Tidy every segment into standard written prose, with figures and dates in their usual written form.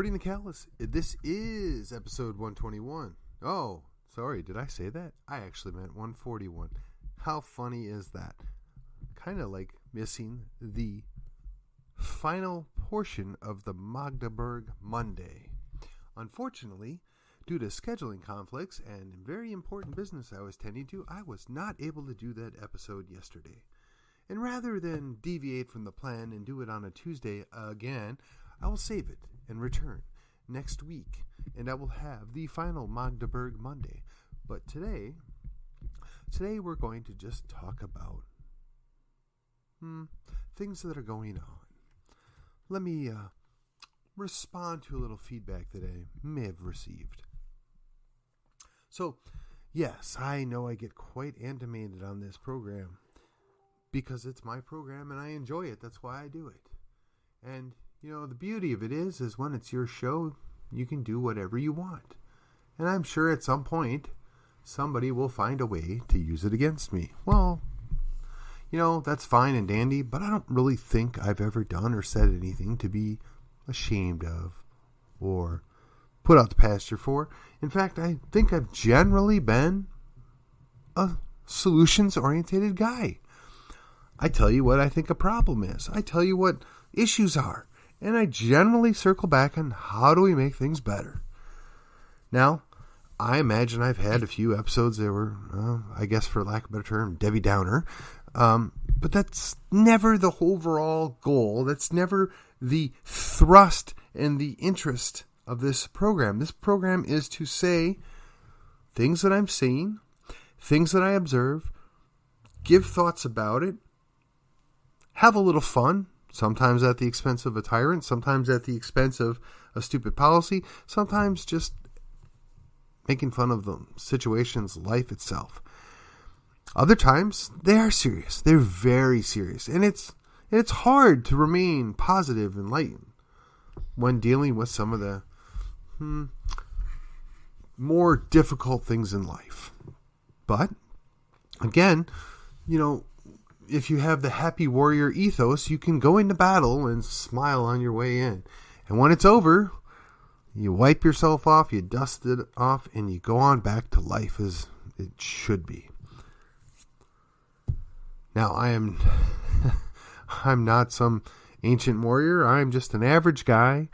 Recording the Callus. This is episode 121. Oh, sorry, did I say that? I actually meant 141. How funny is that? Kind of like missing the final portion of the Magdeburg Monday. Unfortunately, due to scheduling conflicts and very important business I was tending to, I was not able to do that episode yesterday. And rather than deviate from the plan and do it on a Tuesday again, I will save it and return next week, and I will have the final Magdeburg Monday. But today we're going to just talk about things that are going on. Let me respond to a little feedback that I may have received. So, yes, I know I get quite animated on this program because it's my program and I enjoy it. That's why I do it. And you know, the beauty of it is when it's your show, you can do whatever you want. And I'm sure at some point, somebody will find a way to use it against me. Well, you know, that's fine and dandy, but I don't really think I've ever done or said anything to be ashamed of or put out the pasture for. In fact, I think I've generally been a solutions-oriented guy. I tell you what I think a problem is. I tell you what issues are. And I generally circle back on how do we make things better. Now, I imagine I've had a few episodes that were, I guess for lack of a better term, Debbie Downer. But that's never the overall goal. That's never the thrust and the interest of this program. This program is to say things that I'm seeing, things that I observe, give thoughts about it, have a little fun. Sometimes at the expense of a tyrant, sometimes at the expense of a stupid policy, sometimes just making fun of the situation's life itself. Other times, they are serious. They're very serious. And it's hard to remain positive and light when dealing with some of the more difficult things in life. But, again, you know, if you have the happy warrior ethos, you can go into battle and smile on your way in. And when it's over, you wipe yourself off, you dust it off, and you go on back to life as it should be. Now, I'm not some ancient warrior. I'm just an average guy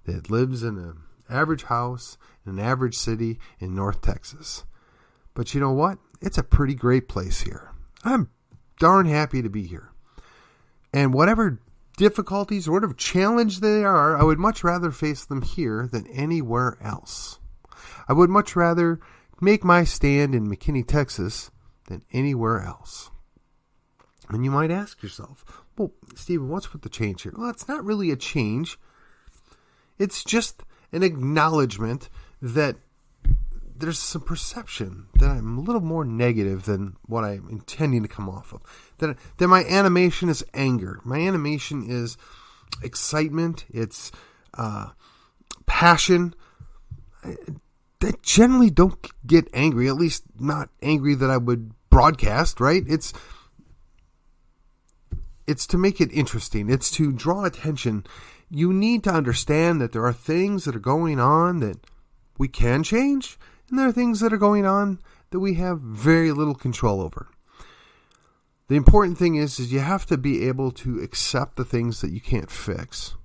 that lives in an average house in an average city in North Texas. But you know what? It's a pretty great place here. I'm darn happy to be here. And whatever difficulties or whatever challenge they are, I would much rather face them here than anywhere else. I would much rather make my stand in McKinney, Texas than anywhere else. And you might ask yourself, well, Stephen, what's with the change here? Well, it's not really a change. It's just an acknowledgement that there's some perception that I'm a little more negative than what I'm intending to come off of. That my animation is anger. My animation is excitement. It's passion. I generally don't get angry, at least not angry that I would broadcast, right? It's to make it interesting. It's to draw attention. You need to understand that there are things that are going on that we can change, and there are things that are going on that we have very little control over. The important thing is you have to be able to accept the things that you can't fix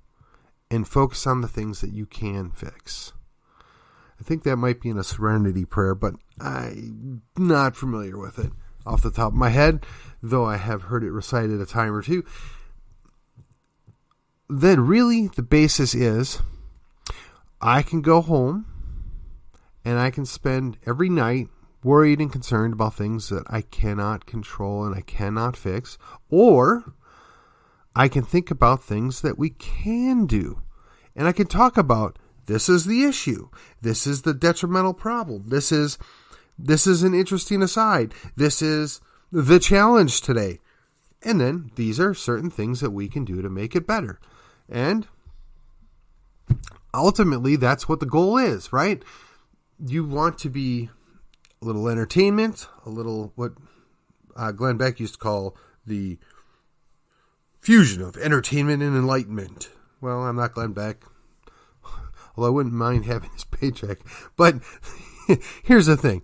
and focus on the things that you can fix. I think that might be in a serenity prayer, but I'm not familiar with it off the top of my head, though I have heard it recited a time or two. Then really the basis is I can go home and I can spend every night worried and concerned about things that I cannot control and I cannot fix. Or I can think about things that we can do. And I can talk about, this is the issue. This is the detrimental problem. This is an interesting aside. This is the challenge today. And then these are certain things that we can do to make it better. And ultimately, that's what the goal is, right? You want to be a little entertainment, a little what Glenn Beck used to call the fusion of entertainment and enlightenment. Well, I'm not Glenn Beck. although I wouldn't mind having his paycheck. But here's the thing.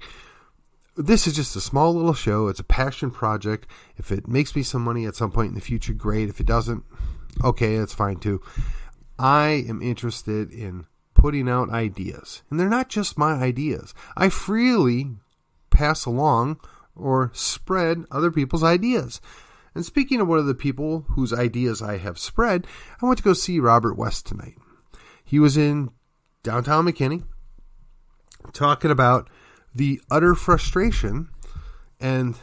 This is just a small little show. It's a passion project. If it makes me some money at some point in the future, great. If it doesn't, okay, that's fine too. I am interested in putting out ideas. And they're not just my ideas. I freely pass along or spread other people's ideas. And speaking of one of the people whose ideas I have spread, I went to go see Robert West tonight. He was in downtown McKinney talking about the utter frustration and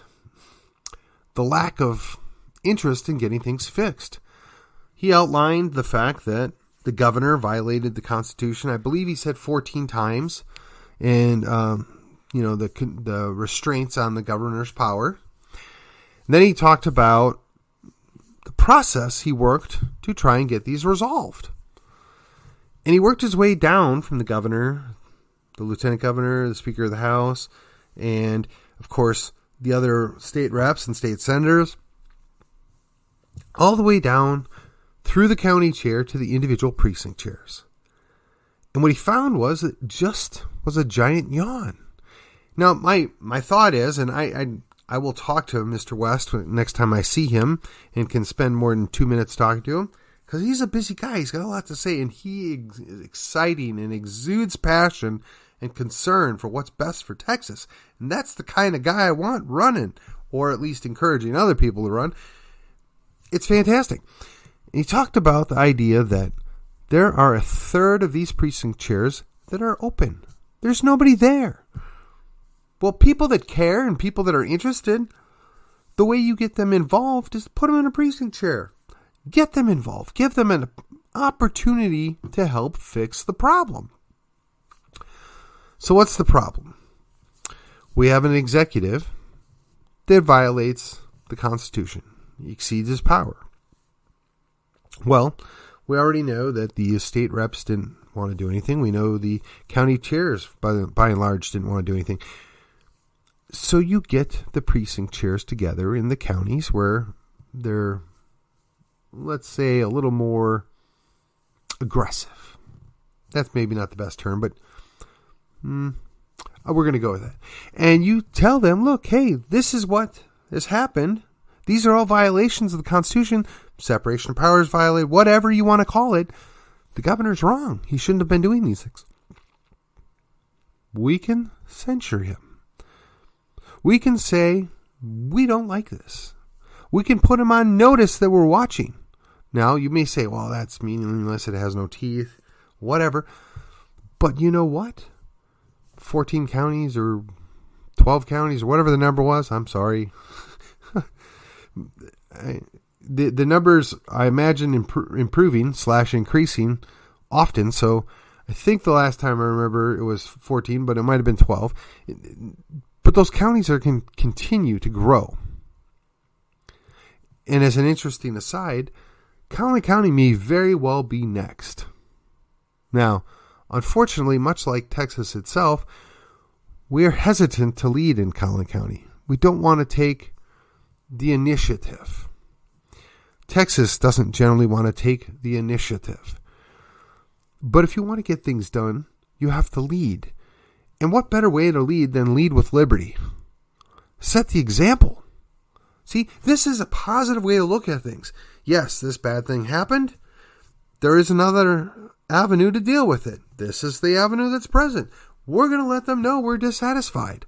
the lack of interest in getting things fixed. He outlined the fact that the governor violated the Constitution. I believe he said 14 times. And, the restraints on the governor's power. And then he talked about the process he worked to try and get these resolved. And he worked his way down from the governor, the lieutenant governor, the speaker of the House, and, of course, the other state reps and state senators, all the way down through the county chair to the individual precinct chairs. And what he found was it just was a giant yawn. Now, my thought is, and I will talk to Mr. West next time I see him and can spend more than 2 minutes talking to him, because he's a busy guy. He's got a lot to say, and he is exciting and exudes passion and concern for what's best for Texas. And that's the kind of guy I want running, or at least encouraging other people to run. It's fantastic. And he talked about the idea that there are a third of these precinct chairs that are open. There's nobody there. Well, people that care and people that are interested, the way you get them involved is put them in a precinct chair. Get them involved. Give them an opportunity to help fix the problem. So what's the problem? We have an executive that violates the Constitution. He exceeds his power. Well, we already know that the state reps didn't want to do anything. We know the county chairs, by and large, didn't want to do anything. So you get the precinct chairs together in the counties where they're, let's say, a little more aggressive. That's maybe not the best term, but we're going to go with that. And you tell them, look, hey, this is what has happened. These are all violations of the Constitution. Separation of powers violated, whatever you want to call it. The governor's wrong. He shouldn't have been doing these things. We can censure him. We can say, we don't like this. We can put him on notice that we're watching. Now, you may say, well, that's meaningless. It has no teeth, whatever. But you know what? 14 counties or 12 counties or whatever the number was. I'm sorry. The numbers, I imagine, improving / increasing often. So I think the last time I remember it was 14, but it might have been 12. But those counties can continue to grow. And as an interesting aside, Connolly County may very well be next. Now, unfortunately, much like Texas itself, we are hesitant to lead in Connolly County. We don't want to take the initiative. Texas doesn't generally want to take the initiative. But if you want to get things done, you have to lead. And what better way to lead than lead with liberty? Set the example. See, this is a positive way to look at things. Yes, this bad thing happened. There is another avenue to deal with it. This is the avenue that's present. We're going to let them know we're dissatisfied.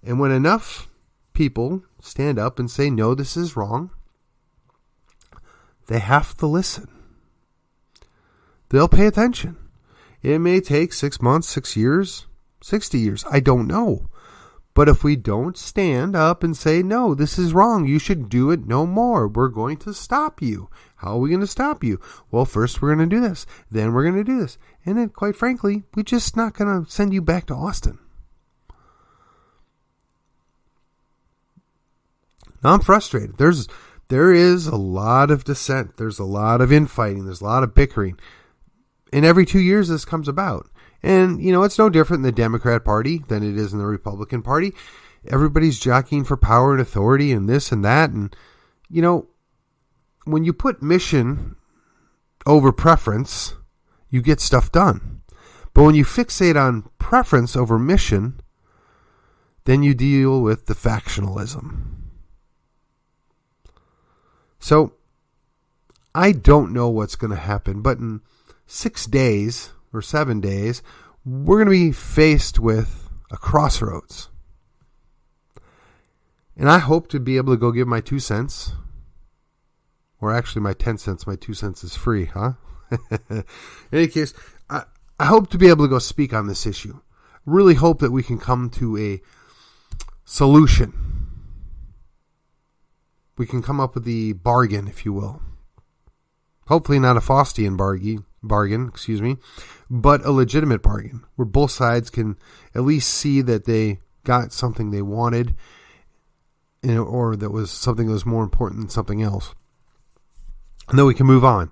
And when enough people stand up and say, no, this is wrong, they have to listen. They'll pay attention. It may take 6 months, 6 years, 60 years. I don't know. But if we don't stand up and say, no, this is wrong, you should do it no more, we're going to stop you. How are we going to stop you? Well, first we're going to do this. Then we're going to do this. And then, quite frankly, we're just not going to send you back to Austin. Now, I'm frustrated. There is a lot of dissent. There's a lot of infighting. There's a lot of bickering. And every 2 years this comes about. And, it's no different in the Democrat Party than it is in the Republican Party. Everybody's jockeying for power and authority and this and that. And, when you put mission over preference, you get stuff done. But when you fixate on preference over mission, then you deal with the factionalism. So, I don't know what's going to happen, but in 6 days or 7 days, we're going to be faced with a crossroads. And I hope to be able to go give my 2 cents. Or actually my 10 cents. My 2 cents is free, huh? In any case, I hope to be able to go speak on this issue. Really hope that we can come to a solution. We can come up with the bargain, if you will. Hopefully not a Faustian bargain, but a legitimate bargain where both sides can at least see that they got something they wanted, or that was something that was more important than something else. And then we can move on.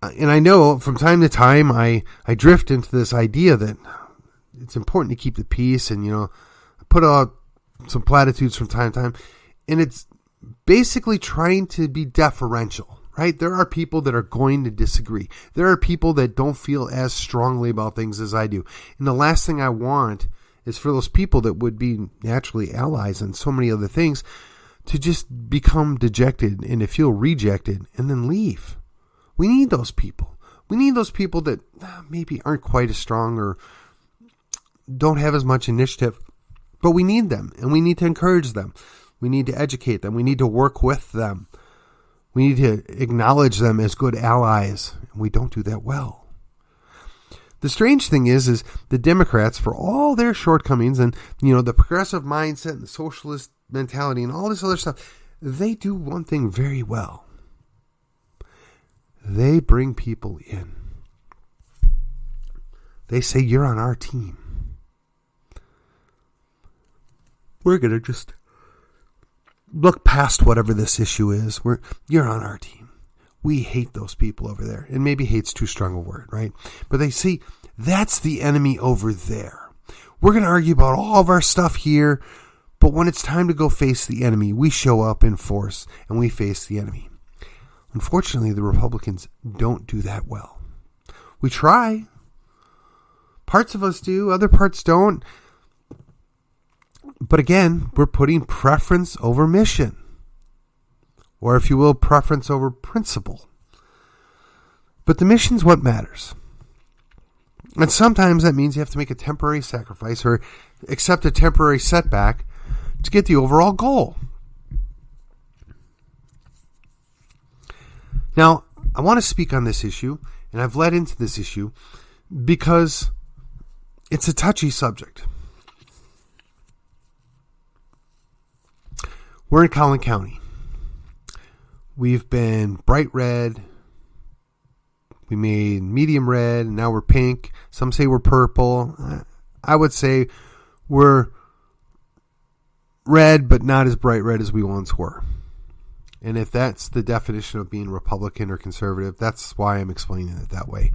And I know from time to time I drift into this idea that it's important to keep the peace, and I put out some platitudes from time to time, and it's basically trying to be deferential, right? There are people that are going to disagree. There are people that don't feel as strongly about things as I do. And the last thing I want is for those people that would be naturally allies on so many other things to just become dejected and to feel rejected and then leave. We need those people. We need those people that maybe aren't quite as strong or don't have as much initiative, but we need them, and we need to encourage them. We need to educate them. We need to work with them. We need to acknowledge them as good allies, and we don't do that well. The strange thing is the Democrats, for all their shortcomings and, the progressive mindset and the socialist mentality and all this other stuff, they do one thing very well. They bring people in. They say, you're on our team. We're going to just look past whatever this issue is. You're on our team. We hate those people over there. And maybe hate's too strong a word, right? But they see, that's the enemy over there. We're going to argue about all of our stuff here, but when it's time to go face the enemy, we show up in force and we face the enemy. Unfortunately, the Republicans don't do that well. We try. Parts of us do, other parts don't. But again, we're putting preference over mission. Or if you will, preference over principle. But the mission's what matters. And sometimes that means you have to make a temporary sacrifice or accept a temporary setback to get the overall goal. Now, I want to speak on this issue, and I've led into this issue because it's a touchy subject. We're in Collin County. We've been bright red. We made medium red, and now we're pink. Some say we're purple. I would say we're red, but not as bright red as we once were. And if that's the definition of being Republican or conservative, that's why I'm explaining it that way.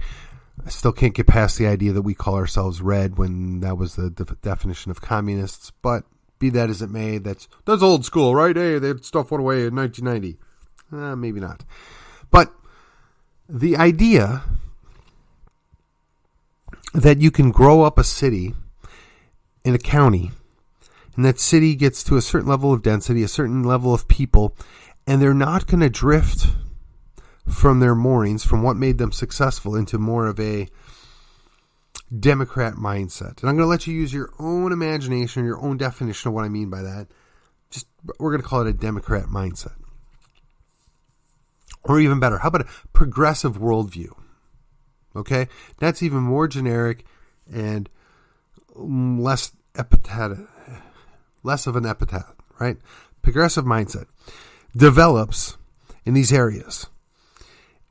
I still can't get past the idea that we call ourselves red when that was the definition of communists. But be that as it may, that's old school, right? Hey, that stuff went away in 1990. Maybe not. But the idea that you can grow up a city in a county, and that city gets to a certain level of density, a certain level of people, and they're not going to drift from their moorings, from what made them successful, into more of a Democrat mindset. And I'm going to let you use your own imagination, your own definition of what I mean by that. We're going to call it a Democrat mindset. Or even better, how about a progressive worldview? Okay? That's even more generic and less of an epithet, right? Progressive mindset develops in these areas.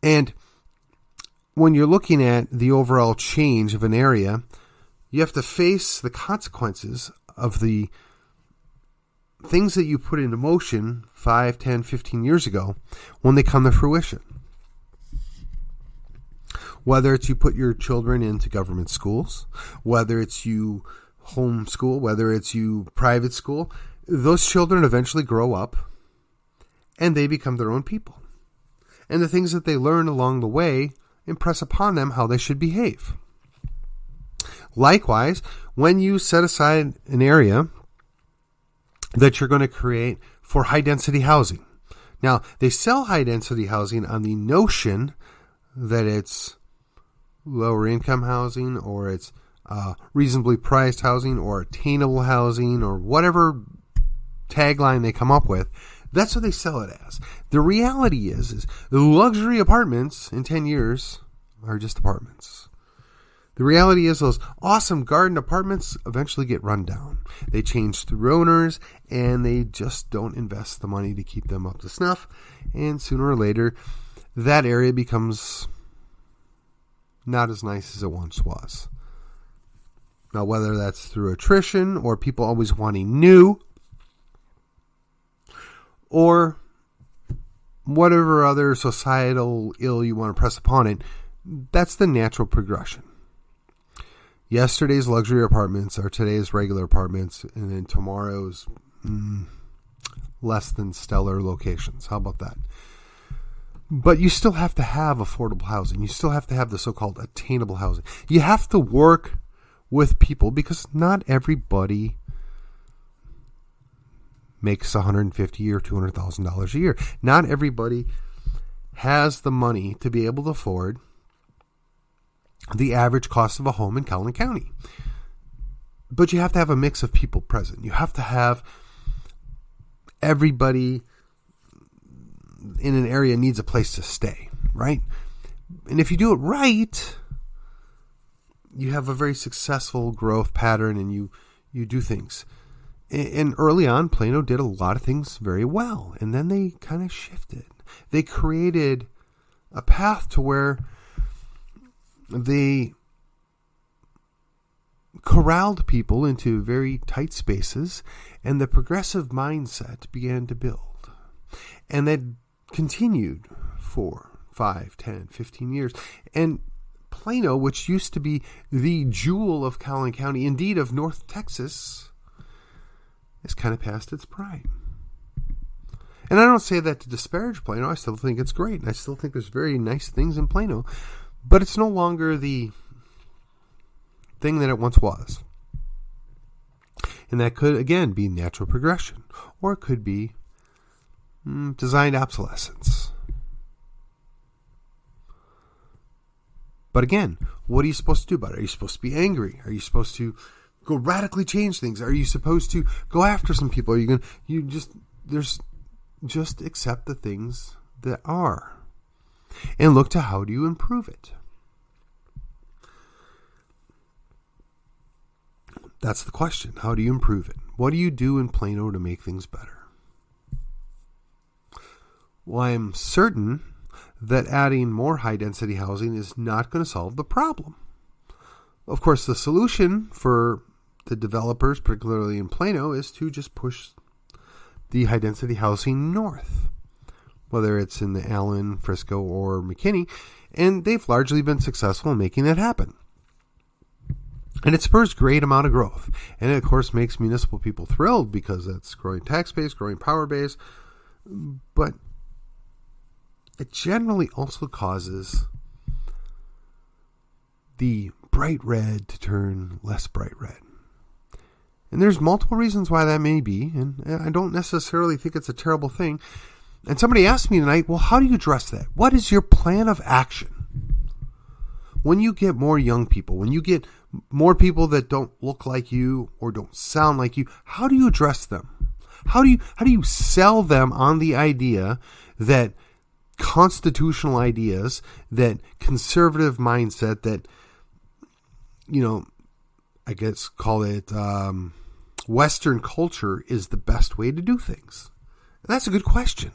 And when you're looking at the overall change of an area, you have to face the consequences of the things that you put into motion 5, 10, 15 years ago when they come to fruition. Whether it's you put your children into government schools, whether it's you homeschool, whether it's you private school, those children eventually grow up and they become their own people. And the things that they learn along the way impress upon them how they should behave. Likewise, when you set aside an area that you're going to create for high-density housing. Now, they sell high-density housing on the notion that it's lower-income housing, or it's reasonably priced housing, or attainable housing, or whatever tagline they come up with. That's what they sell it as. The reality is luxury apartments in 10 years are just apartments. The reality is those awesome garden apartments eventually get run down. They change through owners, and they just don't invest the money to keep them up to snuff. And sooner or later, that area becomes not as nice as it once was. Now, whether that's through attrition or people always wanting new, or whatever other societal ill you want to press upon it, that's the natural progression. Yesterday's luxury apartments are today's regular apartments, and then tomorrow's less than stellar locations. How about that? But you still have to have affordable housing. You still have to have the so-called attainable housing. You have to work with people, because not everybody makes $150,000 or $200,000 a year. Not everybody has the money to be able to afford the average cost of a home in Collin County. But you have to have a mix of people present. You have to have everybody in an area needs a place to stay, right? And if you do it right, you have a very successful growth pattern, and you do things. And early on, Plano did a lot of things very well. And then they kind of shifted. They created a path to where they corralled people into very tight spaces, and the progressive mindset began to build. And that continued for 5, 10, 15 years. And Plano, which used to be the jewel of Collin County, indeed of North Texas, is kind of past its prime. And I don't say that to disparage Plano. I still think it's great. And I still think there's very nice things in Plano. But it's no longer the thing that it once was. And that could, again, be natural progression. Or it could be designed obsolescence. But again, what are you supposed to do about it? Are you supposed to be angry? Are you supposed to go radically change things? Are you supposed to go after some people? Are you going to, just accept the things that are and look to how do you improve it? That's the question. How do you improve it? What do you do in Plano to make things better? Well, I'm certain that adding more high-density housing is not going to solve the problem. Of course, the solution for the developers, particularly in Plano, is to just push the high-density housing north, whether it's in the Allen, Frisco, or McKinney, and they've largely been successful in making that happen. And it spurs great amount of growth. And it, of course, makes municipal people thrilled because that's growing tax base, growing power base. But it generally also causes the bright red to turn less bright red. And there's multiple reasons why that may be. And I don't necessarily think it's a terrible thing. And somebody asked me tonight, well, how do you address that? What is your plan of action? When you get more young people, when you get more people that don't look like you or don't sound like you, how do you address them? How do you sell them on the idea that constitutional ideas, that conservative mindset, that, I guess call it Western culture is the best way to do things? And that's a good question.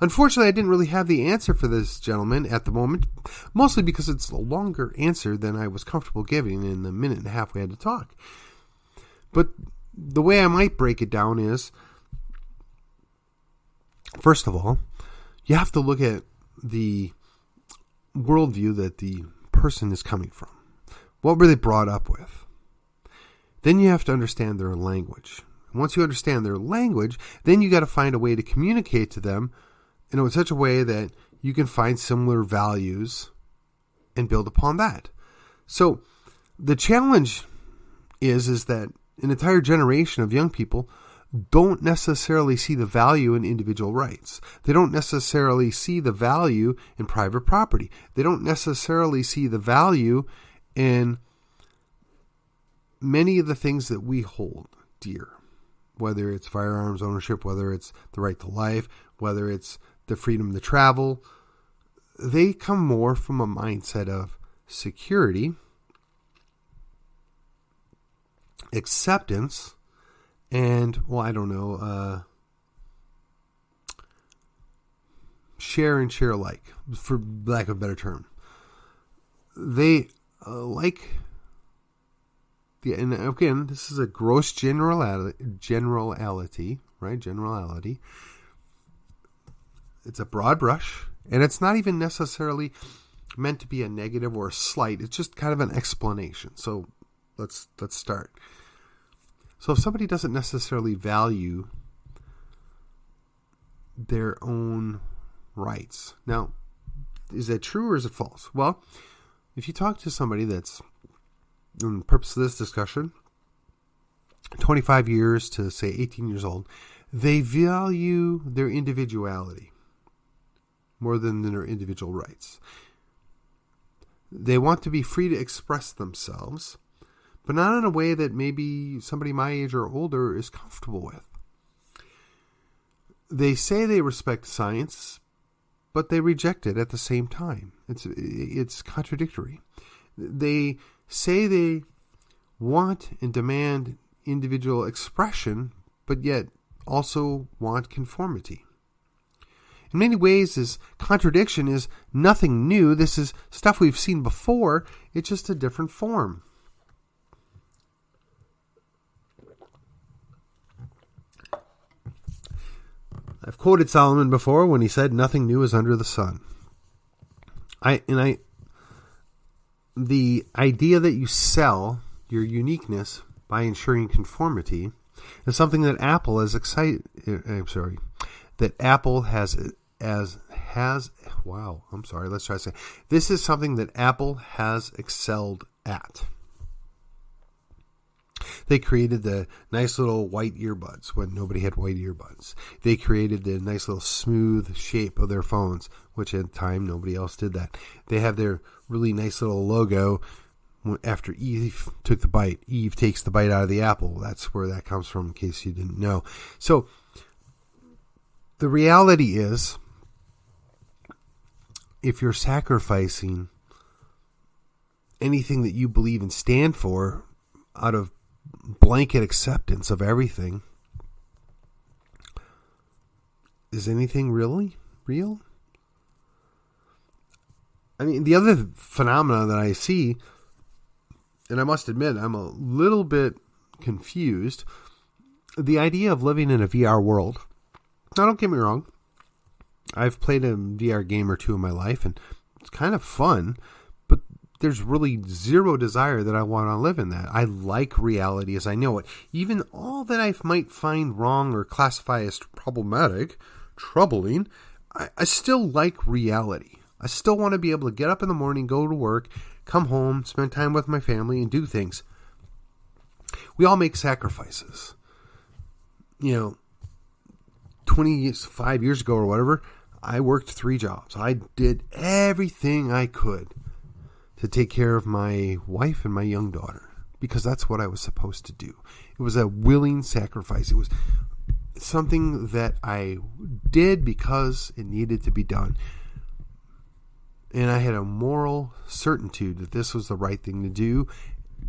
Unfortunately, I didn't really have the answer for this gentleman at the moment, mostly because it's a longer answer than I was comfortable giving in the minute and a half we had to talk. But the way I might break it down is, first of all, you have to look at the worldview that the person is coming from. What were they brought up with? Then you have to understand their language. And once you understand their language, then you got to find a way to communicate to them in such a way that you can find similar values and build upon that. So The challenge is that an entire generation of young people don't necessarily see the value in individual rights. They don't necessarily see the value in private property. They don't necessarily see the value in many of the things that we hold dear, whether it's firearms ownership, whether it's the right to life, whether it's the freedom to travel. They come more from a mindset of security, acceptance, and, share and share alike, for lack of a better term. They and again, this is a gross generality, right? Generality. It's a broad brush, and it's not even necessarily meant to be a negative or a slight. It's just kind of an explanation. So let's start. So if somebody doesn't necessarily value their own rights, now, is that true or is it false? Well, if you talk to somebody that's, in the purpose of this discussion, 25 years to, say, 18 years old, they value their individuality more than their individual rights. They want to be free to express themselves, but not in a way that maybe somebody my age or older is comfortable with. They say they respect science, but they reject it at the same time. It's contradictory. They say they want and demand individual expression, but yet also want conformity. In many ways, this contradiction is nothing new. This is stuff we've seen before. It's just a different form. I've quoted Solomon before when he said, "Nothing new is under the sun." The idea that you sell your uniqueness by ensuring conformity is something that Apple has This is something that Apple has excelled at. They created the nice little white earbuds when nobody had white earbuds. They created the nice little smooth shape of their phones, which at the time nobody else did that. They have their really nice little logo after Eve took the bite. Eve takes the bite out of the apple. That's where that comes from, in case you didn't know. So the reality is, if you're sacrificing anything that you believe and stand for out of blanket acceptance of everything, is anything really real? I mean, the other phenomena that I see, and I must admit, I'm a little bit confused. The idea of living in a VR world. Now, don't get me wrong. I've played a VR game or two in my life, and it's kind of fun, but there's really zero desire that I want to live in that. I like reality as I know it. Even all that I might find wrong or classify as problematic, troubling, I still like reality. I still want to be able to get up in the morning, go to work, come home, spend time with my family, and do things. We all make sacrifices. 25 years ago or whatever, I worked 3 jobs. I did everything I could to take care of my wife and my young daughter because that's what I was supposed to do. It was a willing sacrifice. It was something that I did because it needed to be done. And I had a moral certitude that this was the right thing to do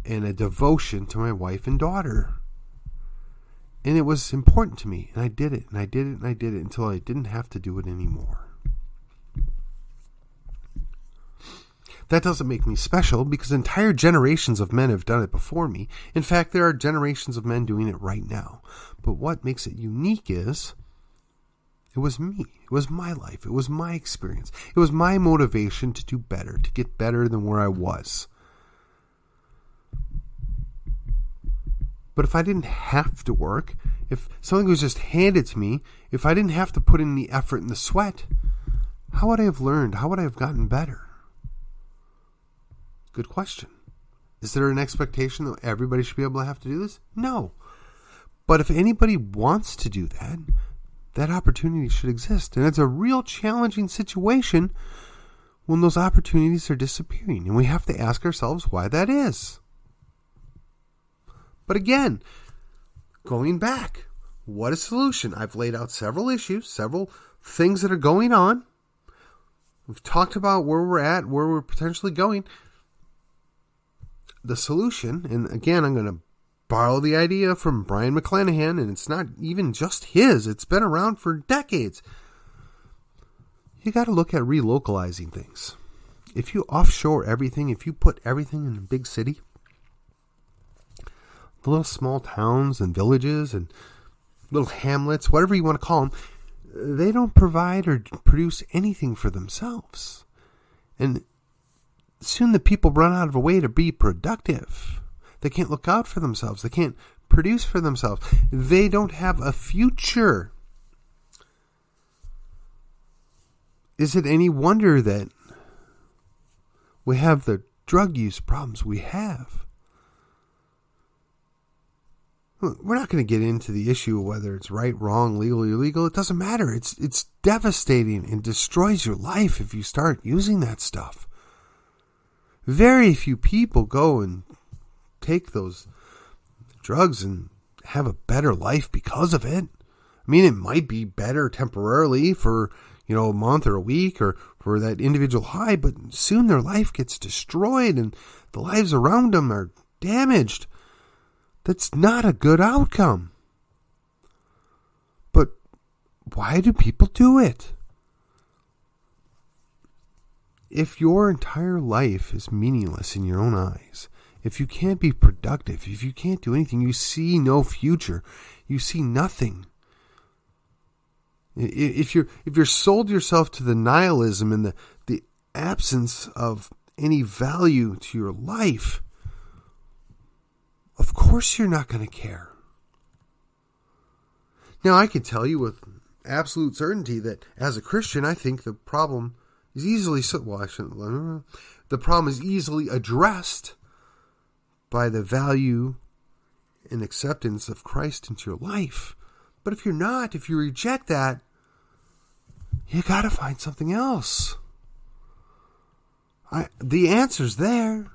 and a devotion to my wife and daughter. And it was important to me. And I did it, and I did it, and I did it until I didn't have to do it anymore. That doesn't make me special because entire generations of men have done it before me. In fact, there are generations of men doing it right now. But what makes it unique is it was me. It was my life. It was my experience. It was my motivation to do better, to get better than where I was. But if I didn't have to work, if something was just handed to me, if I didn't have to put in the effort and the sweat, how would I have learned? How would I have gotten better? Good question. Is there an expectation that everybody should be able to have to do this? No. But if anybody wants to do that, that opportunity should exist. And it's a real challenging situation when those opportunities are disappearing. And we have to ask ourselves why that is. But again, going back, what a solution. I've laid out several issues, several things that are going on. We've talked about where we're at, where we're potentially going. The solution, and again, I'm going to borrow the idea from Brian McClanahan, and it's not even just his. It's been around for decades. You got to look at relocalizing things. If you offshore everything, if you put everything in a big city, the little small towns and villages and little hamlets, whatever you want to call them, they don't provide or produce anything for themselves. And soon the people run out of a way to be productive. They can't look out for themselves. They can't produce for themselves. They don't have a future. Is it any wonder that we have the drug use problems we have? We're not going to get into the issue of whether it's right, wrong, legal, illegal. It doesn't matter. It's devastating and destroys your life if you start using that stuff. Very few people go and take those drugs and have a better life because of it. I mean, it might be better temporarily for, a month or a week or for that individual high, but soon their life gets destroyed and the lives around them are damaged. That's not a good outcome. But why do people do it? If your entire life is meaningless in your own eyes, if you can't be productive, if you can't do anything, you see no future, you see nothing. If you're sold yourself to the nihilism and the absence of any value to your life, of course you're not going to care. Now, I can tell you with absolute certainty that as a Christian, I think the problem is the problem is easily addressed by the value and acceptance of Christ into your life. But if you're not, if you reject that, you got to find something else. The answer's there.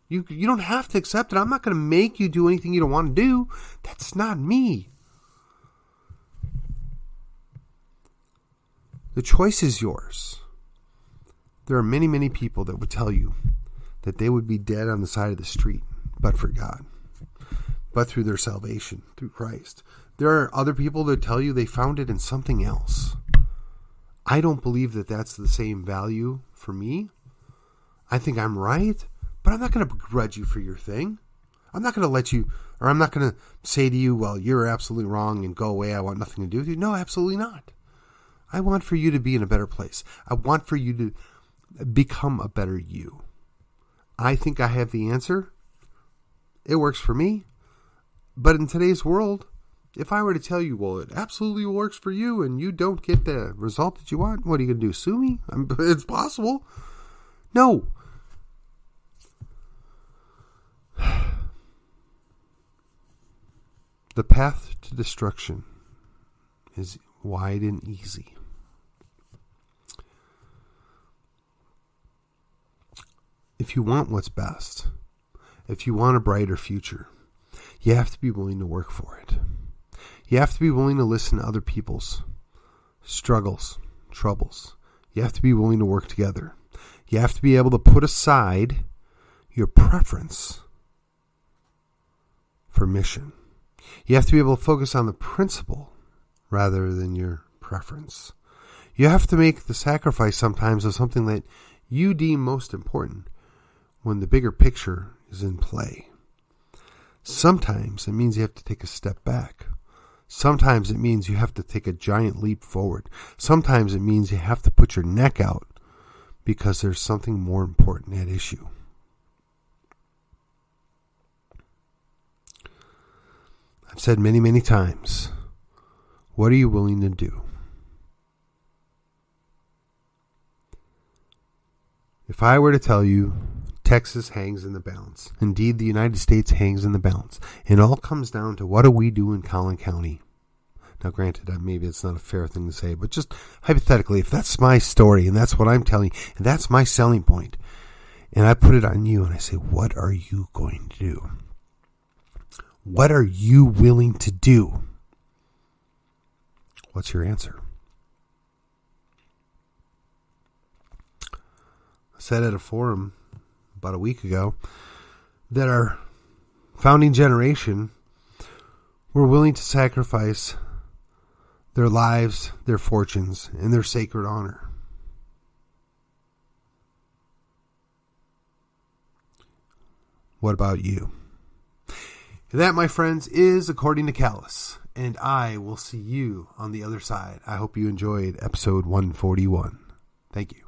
You don't have to accept it. I'm not going to make you do anything you don't want to do. That's not me. The choice is yours. There are many, many people that would tell you that they would be dead on the side of the street, but for God, but through their salvation, through Christ. There are other people that tell you they found it in something else. I don't believe that that's the same value for me. I think I'm right. But I'm not going to begrudge you for your thing. I'm not going to let you, or I'm not going to say to you, well, you're absolutely wrong and go away. I want nothing to do with you. No, absolutely not. I want for you to be in a better place. I want for you to become a better you. I think I have the answer. It works for me. But in today's world, if I were to tell you, well, it absolutely works for you and you don't get the result that you want, what are you going to do? Sue me? It's possible. No. The path to destruction is wide and easy. If you want what's best, if you want a brighter future, you have to be willing to work for it. You have to be willing to listen to other people's struggles, troubles. You have to be willing to work together. You have to be able to put aside your preference for mission. You have to be able to focus on the principle rather than your preference. You have to make the sacrifice sometimes of something that you deem most important when the bigger picture is in play. Sometimes it means you have to take a step back. Sometimes it means you have to take a giant leap forward. Sometimes it means you have to put your neck out because there's something more important at issue. I've said many, many times, what are you willing to do? If I were to tell you Texas hangs in the balance. Indeed, the United States hangs in the balance. It all comes down to what do we do in Collin County? Now, granted, maybe it's not a fair thing to say, but just hypothetically, if that's my story and that's what I'm telling you, and that's my selling point, and I put it on you and I say, what are you going to do? What are you willing to do? What's your answer? I said at a forum about a week ago that our founding generation were willing to sacrifice their lives, their fortunes, and their sacred honor. What about you? That, my friends, is According to Callus, and I will see you on the other side. I hope you enjoyed episode 141. Thank you.